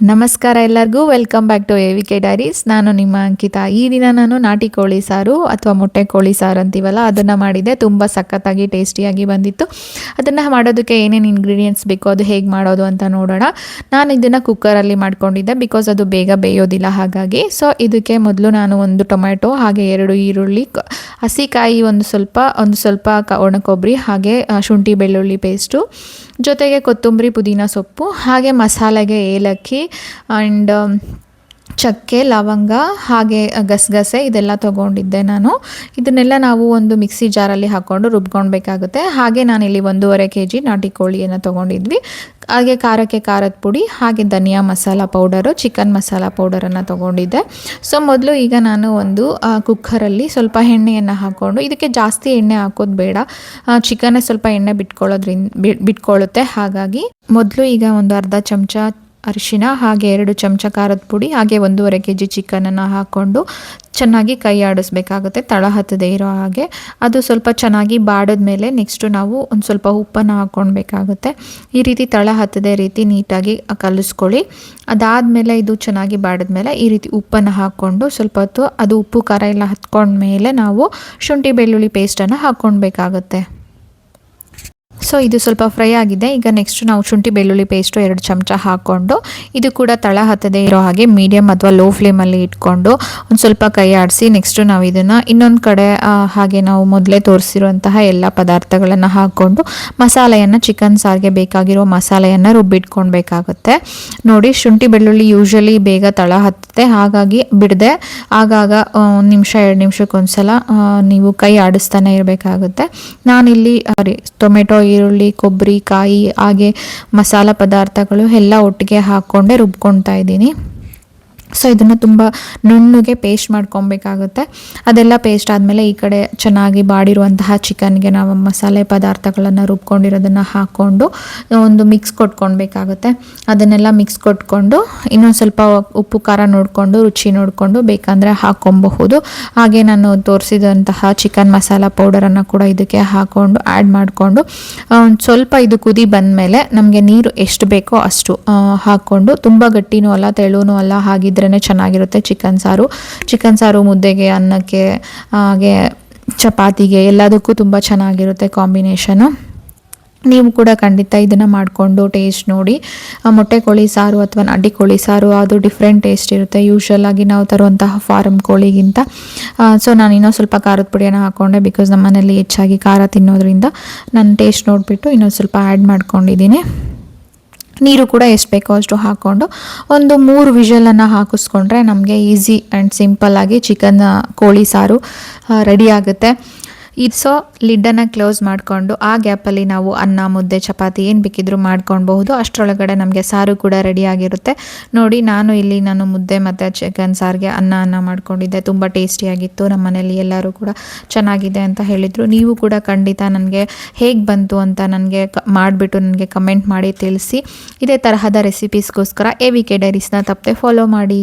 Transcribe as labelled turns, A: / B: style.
A: ನಮಸ್ಕಾರ ಎಲ್ಲರಿಗೂ, welcome back to AVK diaries. ನಾನು ನಿಮ್ಮ ಅಂಕಿತಾ. ಈ ದಿನ ನಾನು ನಾಟಿ ಕೋಳಿ ಸಾರು ಅಥವಾ ಮೊಟ್ಟೆ ಕೋಳಿ ಸಾರು ಅಂತೀವಲ್ಲ, ಅದನ್ನು ಮಾಡಿದ್ದೆ. ತುಂಬ ಸಖತ್ತಾಗಿ ಟೇಸ್ಟಿಯಾಗಿ ಬಂದಿತ್ತು. ಅದನ್ನು ಮಾಡೋದಕ್ಕೆ ಏನೇನು ಇಂಗ್ರೀಡಿಯೆಂಟ್ಸ್ ಬೇಕೋ, ಅದು ಹೇಗೆ ಮಾಡೋದು ಅಂತ ನೋಡೋಣ. ನಾನು ಇದನ್ನು ಕುಕ್ಕರಲ್ಲಿ ಮಾಡ್ಕೊಂಡಿದ್ದೆ, ಬಿಕಾಸ್ ಅದು ಬೇಗ ಬೇಯೋದಿಲ್ಲ ಹಾಗಾಗಿ. ಸೊ ಇದಕ್ಕೆ ಮೊದಲು ನಾನು ಒಂದು ಟೊಮೆಟೊ, ಹಾಗೆ 2 ಈರುಳ್ಳಿ, ಹಸಿಕಾಯಿ ಒಂದು ಸ್ವಲ್ಪ ಒಣಕೊಬ್ಬರಿ, ಹಾಗೆ ಶುಂಠಿ ಬೆಳ್ಳುಳ್ಳಿ ಪೇಸ್ಟು, ಜೊತೆಗೆ ಕೊತ್ತಂಬರಿ ಪುದೀನ ಸೊಪ್ಪು, ಹಾಗೆ ಮಸಾಲೆಗೆ ಏಲಕ್ಕಿ ಆ್ಯಂಡ್ ಚಕ್ಕೆ, ಲವಂಗ, ಹಾಗೆ ಗಸಗಸೆ ಇದೆಲ್ಲ ತೊಗೊಂಡಿದ್ದೆ ನಾನು. ಇದನ್ನೆಲ್ಲ ನಾವು ಒಂದು ಮಿಕ್ಸಿ ಜಾರಲ್ಲಿ ಹಾಕ್ಕೊಂಡು ರುಬ್ಕೊಳ್ಬೇಕಾಗುತ್ತೆ. ಹಾಗೆ ನಾನಿಲ್ಲಿ 1.5 kg ನಾಟಿ ಕೋಳಿಯನ್ನು ತೊಗೊಂಡಿದ್ವಿ. ಹಾಗೆ ಖಾರಕ್ಕೆ ಖಾರದ ಪುಡಿ, ಹಾಗೆ ಧನಿಯಾ ಮಸಾಲ ಪೌಡರು, ಚಿಕನ್ ಮಸಾಲ ಪೌಡರನ್ನು ತೊಗೊಂಡಿದ್ದೆ. ಸೊ ಮೊದಲು ಈಗ ನಾನು ಒಂದು ಕುಕ್ಕರಲ್ಲಿ ಸ್ವಲ್ಪ ಎಣ್ಣೆಯನ್ನು ಹಾಕ್ಕೊಂಡು, ಇದಕ್ಕೆ ಜಾಸ್ತಿ ಎಣ್ಣೆ ಹಾಕೋದು ಬೇಡ, ಚಿಕನ್ನೇ ಸ್ವಲ್ಪ ಎಣ್ಣೆ ಬಿಟ್ಕೊಳ್ಳುತ್ತೆ. ಹಾಗಾಗಿ ಮೊದಲು ಈಗ ಒಂದು ಅರ್ಧ ಚಮಚ ಅರಿಶಿನ, ಹಾಗೆ 2 ಚಮಚ ಖಾರದ ಪುಡಿ, ಹಾಗೆ 1.5 kg ಚಿಕನನ್ನು ಹಾಕ್ಕೊಂಡು ಚೆನ್ನಾಗಿ ಕೈ ಆಡಿಸ್ಬೇಕಾಗುತ್ತೆ, ತಳ ಹತ್ತದೇ ಇರೋ ಹಾಗೆ. ಅದು ಸ್ವಲ್ಪ ಚೆನ್ನಾಗಿ ಬಾಡಿದ್ಮೇಲೆ ನೆಕ್ಸ್ಟು ನಾವು ಒಂದು ಸ್ವಲ್ಪ ಉಪ್ಪನ್ನು ಹಾಕ್ಕೊಳ್ಬೇಕಾಗುತ್ತೆ. ಈ ರೀತಿ ತಳ ಹತ್ತದೇ ರೀತಿ ನೀಟಾಗಿ ಕಲಿಸ್ಕೊಳ್ಳಿ. ಅದಾದಮೇಲೆ ಇದು ಚೆನ್ನಾಗಿ ಬಾಡಿದ್ಮೇಲೆ ಈ ರೀತಿ ಉಪ್ಪನ್ನು ಹಾಕ್ಕೊಂಡು ಸ್ವಲ್ಪ ಹೊತ್ತು ಅದು ಉಪ್ಪು ಖಾರ ಎಲ್ಲ ಹತ್ಕೊಂಡ್ಮೇಲೆ ನಾವು ಶುಂಠಿ ಬೆಳ್ಳುಳ್ಳಿ ಪೇಸ್ಟನ್ನು ಹಾಕ್ಕೊಳ್ಬೇಕಾಗುತ್ತೆ. ಸೊ ಇದು ಸ್ವಲ್ಪ ಫ್ರೈ ಆಗಿದೆ. ಈಗ ನೆಕ್ಸ್ಟ್ ನಾವು ಶುಂಠಿ ಬೆಳ್ಳುಳ್ಳಿ ಪೇಸ್ಟು 2 ಚಮಚ ಹಾಕ್ಕೊಂಡು, ಇದು ಕೂಡ ತಳ ಹತ್ತದೇ ಇರೋ ಹಾಗೆ ಮೀಡಿಯಮ್ ಅಥವಾ ಲೋ ಫ್ಲೇಮಲ್ಲಿ ಇಟ್ಕೊಂಡು ಒಂದು ಸ್ವಲ್ಪ ಕೈ ಆಡಿಸಿ, ನೆಕ್ಸ್ಟು ನಾವು ಇದನ್ನು ಇನ್ನೊಂದು ಕಡೆ ಹಾಗೆ ನಾವು ಮೊದಲೇ ತೋರಿಸಿರುವಂತಹ ಎಲ್ಲ ಪದಾರ್ಥಗಳನ್ನು ಹಾಕ್ಕೊಂಡು ಮಸಾಲೆಯನ್ನು, ಚಿಕನ್ ಸಾರಿಗೆ ಬೇಕಾಗಿರೋ ಮಸಾಲೆಯನ್ನು ರುಬ್ಬಿಟ್ಕೊಳ್ಬೇಕಾಗುತ್ತೆ. ನೋಡಿ, ಶುಂಠಿ ಬೆಳ್ಳುಳ್ಳಿ ಯೂಶಲಿ ಬೇಗ ತಳ ಹತ್ತುತ್ತೆ, ಹಾಗಾಗಿ ಬಿಡದೆ ಆಗಾಗ 1 ನಿಮಿಷ 2 ನಿಮಿಷಕ್ಕೊಂದ್ಸಲ ನೀವು ಕೈ ಆಡಿಸ್ತಾನೆ ಇರಬೇಕಾಗುತ್ತೆ. ನಾನಿಲ್ಲಿ ಟೊಮೆಟೊ, ಈರುಳ್ಳಿ, ಕೊಬ್ಬರಿ, ಕಾಯಿ, ಹಾಗೆ ಮಸಾಲ ಪದಾರ್ಥಗಳು ಎಲ್ಲ ಒಟ್ಟಿಗೆ ಹಾಕ್ಕೊಂಡೆ ರುಬ್ಕೊಳ್ತಾ ಇದ್ದೀನಿ. ಸೊ ಇದನ್ನು ತುಂಬ ನುಣ್ಣಗೆ ಪೇಸ್ಟ್ ಮಾಡ್ಕೊಬೇಕಾಗುತ್ತೆ. ಅದೆಲ್ಲ ಪೇಸ್ಟ್ ಆದಮೇಲೆ ಈ ಕಡೆ ಚೆನ್ನಾಗಿ ಬಾಡಿರುವಂತಹ ಚಿಕನ್ಗೆ ನಾವು ಮಸಾಲೆ ಪದಾರ್ಥಗಳನ್ನು ರುಬ್ಕೊಂಡಿರೋದನ್ನು ಹಾಕ್ಕೊಂಡು ಒಂದು ಮಿಕ್ಸ್ ಕೊಟ್ಕೊಳ್ಬೇಕಾಗುತ್ತೆ. ಅದನ್ನೆಲ್ಲ ಮಿಕ್ಸ್ ಕೊಟ್ಕೊಂಡು ಇನ್ನೊಂದು ಸ್ವಲ್ಪ ಉಪ್ಪು ಖಾರ ನೋಡಿಕೊಂಡು, ರುಚಿ ನೋಡಿಕೊಂಡು ಬೇಕಂದರೆ ಹಾಕ್ಕೊಬಹುದು. ಹಾಗೆ ನಾನು ತೋರಿಸಿದಂತಹ ಚಿಕನ್ ಮಸಾಲ ಪೌಡರನ್ನು ಕೂಡ ಇದಕ್ಕೆ ಹಾಕ್ಕೊಂಡು ಆ್ಯಡ್ ಮಾಡಿಕೊಂಡು ಒಂದು ಸ್ವಲ್ಪ ಇದು ಕುದಿ ಬಂದಮೇಲೆ ನಮಗೆ ನೀರು ಎಷ್ಟು ಬೇಕೋ ಅಷ್ಟು ಹಾಕ್ಕೊಂಡು, ತುಂಬ ಗಟ್ಟಿನೂ ಅಲ್ಲ ತೆಳುನೂ ಅಲ್ಲ, ಹಾಗಿದ್ರೆ ಚೆನ್ನಾಗಿರುತ್ತೆ ಚಿಕನ್ ಸಾರು ಮುದ್ದೆಗೆ, ಅನ್ನಕ್ಕೆ, ಹಾಗೆ ಚಪಾತಿಗೆ ಎಲ್ಲದಕ್ಕೂ ತುಂಬ ಚೆನ್ನಾಗಿರುತ್ತೆ ಕಾಂಬಿನೇಷನು. ನೀವು ಕೂಡ ಖಂಡಿತ ಇದನ್ನು ಮಾಡಿಕೊಂಡು ಟೇಸ್ಟ್ ನೋಡಿ. ಮೊಟ್ಟೆ ಕೋಳಿ ಸಾರು ಅಥವಾ ನಾಟಿ ಕೋಳಿ ಸಾರು ಅದು ಡಿಫ್ರೆಂಟ್ ಟೇಸ್ಟ್ ಇರುತ್ತೆ ಯೂಶಲ್ ಆಗಿ ನಾವು ತರುವಂತಹ ಫಾರಮ್ ಕೋಳಿಗಿಂತ. ಸೊ ನಾನು ಇನ್ನೊಂದು ಸ್ವಲ್ಪ ಖಾರದ ಪುಡಿಯನ್ನು ಹಾಕ್ಕೊಂಡೆ, ಬಿಕಾಸ್ ನಮ್ಮ ಮನೇಲಿ ಹೆಚ್ಚಾಗಿ ಖಾರ ತಿನ್ನೋದ್ರಿಂದ ನಾನು ಟೇಸ್ಟ್ ನೋಡಿಬಿಟ್ಟು ಇನ್ನೊಂದು ಸ್ವಲ್ಪ ಆ್ಯಡ್ ಮಾಡ್ಕೊಂಡಿದ್ದೀನಿ. ನೀರು ಕೂಡ ಎಷ್ಟು ಬೇಕೋ ಅಷ್ಟು ಹಾಕ್ಕೊಂಡು ಒಂದು 3 ವಿಷಲನ್ನು ಹಾಕಿಸ್ಕೊಂಡ್ರೆ ನಮಗೆ ಈಸಿ ಆ್ಯಂಡ್ ಸಿಂಪಲ್ಲಾಗಿ ಚಿಕನ್ ಕೋಳಿ ಸಾರು ರೆಡಿ ಆಗುತ್ತೆ. ಸೊ ಲಿಡ್ಡನ್ನು ಕ್ಲೋಸ್ ಮಾಡಿಕೊಂಡು ಆ ಗ್ಯಾಪಲ್ಲಿ ನಾವು ಅನ್ನ, ಮುದ್ದೆ, ಚಪಾತಿ ಏನು ಬೇಕಿದ್ರೂ ಮಾಡ್ಕೊಳ್ಬಹುದು. ಅಷ್ಟರೊಳಗಡೆ ನಮಗೆ ಸಾರು ಕೂಡ ರೆಡಿಯಾಗಿರುತ್ತೆ. ನೋಡಿ, ನಾನು ಮುದ್ದೆ ಮತ್ತು ಚಿಕನ್ ಸಾರಿಗೆ ಅನ್ನ ಮಾಡ್ಕೊಂಡಿದ್ದೆ. ತುಂಬ ಟೇಸ್ಟಿಯಾಗಿತ್ತು. ನಮ್ಮ ಮನೇಲಿ ಎಲ್ಲರೂ ಕೂಡ ಚೆನ್ನಾಗಿದೆ ಅಂತ ಹೇಳಿದರು. ನೀವು ಕೂಡ ಖಂಡಿತ ನನಗೆ ಹೇಗೆ ಬಂತು ಅಂತ ನನಗೆ ಮಾಡಿಬಿಟ್ಟು ನನಗೆ ಕಮೆಂಟ್ ಮಾಡಿ ತಿಳಿಸಿ. ಇದೇ ತರಹದ ರೆಸಿಪೀಸ್ಗೋಸ್ಕರ AVK ಡೈರೀಸ್ನ ತಪ್ಪದೆ ಫಾಲೋ ಮಾಡಿ.